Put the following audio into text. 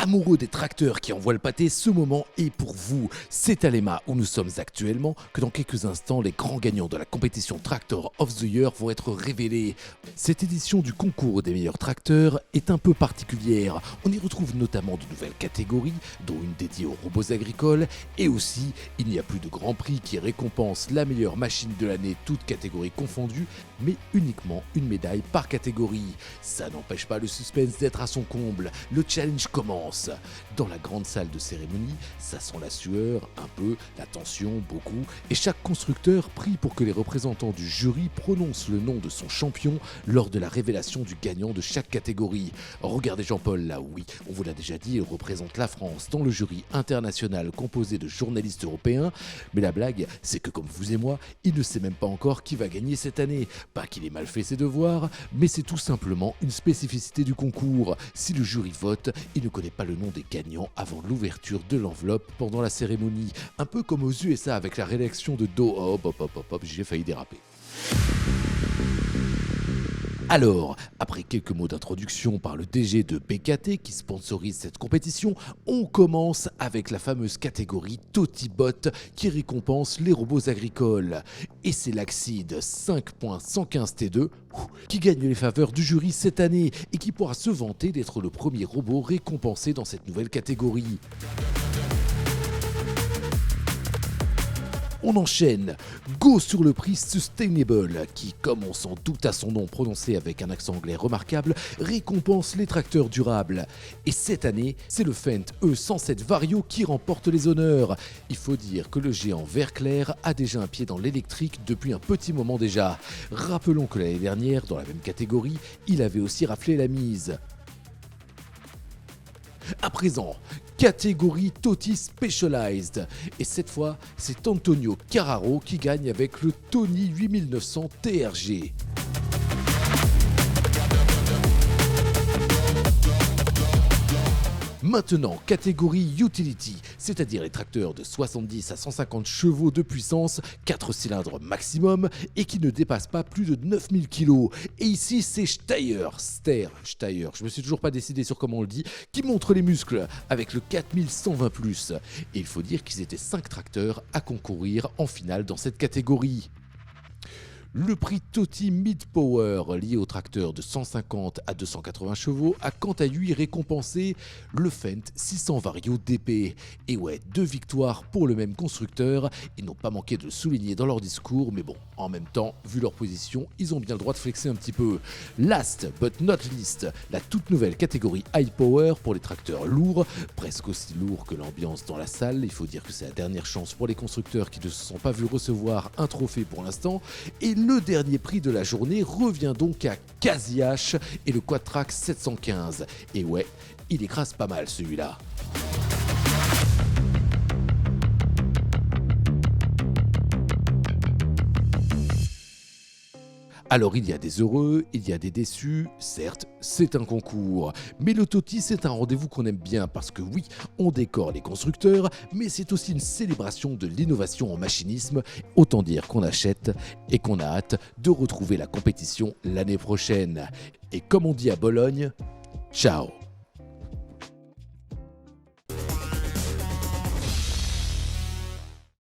Amoureux des tracteurs qui envoient le pâté, ce moment est pour vous. C'est à l'EMA où nous sommes actuellement que dans quelques instants, les grands gagnants de la compétition Tractor of the Year vont être révélés. Cette édition du concours des meilleurs tracteurs est un peu particulière. On y retrouve notamment de nouvelles catégories, dont une dédiée aux robots agricoles, et aussi, il n'y a plus de grand prix qui récompense la meilleure machine de l'année, toutes catégories confondues, mais uniquement une médaille par catégorie. Ça n'empêche pas le suspense d'être à son comble. Le challenge commence. Dans la grande salle de cérémonie, ça sent la sueur, un peu, la tension, beaucoup, et chaque constructeur prie pour que les représentants du jury prononcent le nom de son champion lors de la révélation du gagnant de chaque catégorie. Regardez Jean-Paul là, oui, on vous l'a déjà dit, il représente la France dans le jury international composé de journalistes européens, mais la blague, c'est que comme vous et moi, il ne sait même pas encore qui va gagner cette année. Pas qu'il ait mal fait ses devoirs, mais c'est tout simplement une spécificité du concours. Si le jury vote, il ne connaît pas le nom des gagnants avant l'ouverture de l'enveloppe pendant la cérémonie. Un peu comme aux USA avec la rédaction de Do. Hop, j'ai failli déraper. Alors, après quelques mots d'introduction par le DG de BKT qui sponsorise cette compétition, on commence avec la fameuse catégorie Totibot qui récompense les robots agricoles. Et c'est l'Axid 5.115T2 qui gagne les faveurs du jury cette année et qui pourra se vanter d'être le premier robot récompensé dans cette nouvelle catégorie. On enchaîne. Go sur le prix Sustainable, qui, comme on s'en doute à son nom prononcé avec un accent anglais remarquable, récompense les tracteurs durables. Et cette année, c'est le Fendt E107 Vario qui remporte les honneurs. Il faut dire que le géant vert clair a déjà un pied dans l'électrique depuis un petit moment déjà. Rappelons que l'année dernière, dans la même catégorie, il avait aussi raflé la mise. À présent, catégorie Toti Specialized. Et cette fois, c'est Antonio Carraro qui gagne avec le Tony 8900 TRG. Maintenant, catégorie Utility, c'est-à-dire les tracteurs de 70 à 150 chevaux de puissance, 4 cylindres maximum et qui ne dépassent pas plus de 9000 kg. Et ici, c'est Steyr, je me suis toujours pas décidé sur comment on le dit, qui montre les muscles avec le 4120+. Et il faut dire qu'ils étaient 5 tracteurs à concourir en finale dans cette catégorie. Le prix Toti Mid Power, lié au tracteur de 150 à 280 chevaux, a quant à lui récompensé le Fendt 600 Vario DP. Et ouais, 2 victoires pour le même constructeur, ils n'ont pas manqué de le souligner dans leur discours, mais bon, en même temps, vu leur position, ils ont bien le droit de flexer un petit peu. Last but not least, la toute nouvelle catégorie High Power pour les tracteurs lourds, presque aussi lourds que l'ambiance dans la salle. Il faut dire que c'est la dernière chance pour les constructeurs qui ne se sont pas vus recevoir un trophée pour l'instant. Et le dernier prix de la journée revient donc à Casiache et le Quadtrac 715. Et ouais, il écrase pas mal celui-là. Alors il y a des heureux, il y a des déçus, certes, c'est un concours. Mais le Toti, c'est un rendez-vous qu'on aime bien parce que oui, on décore les constructeurs, mais c'est aussi une célébration de l'innovation en machinisme. Autant dire qu'on achète et qu'on a hâte de retrouver la compétition l'année prochaine. Et comme on dit à Bologne, ciao!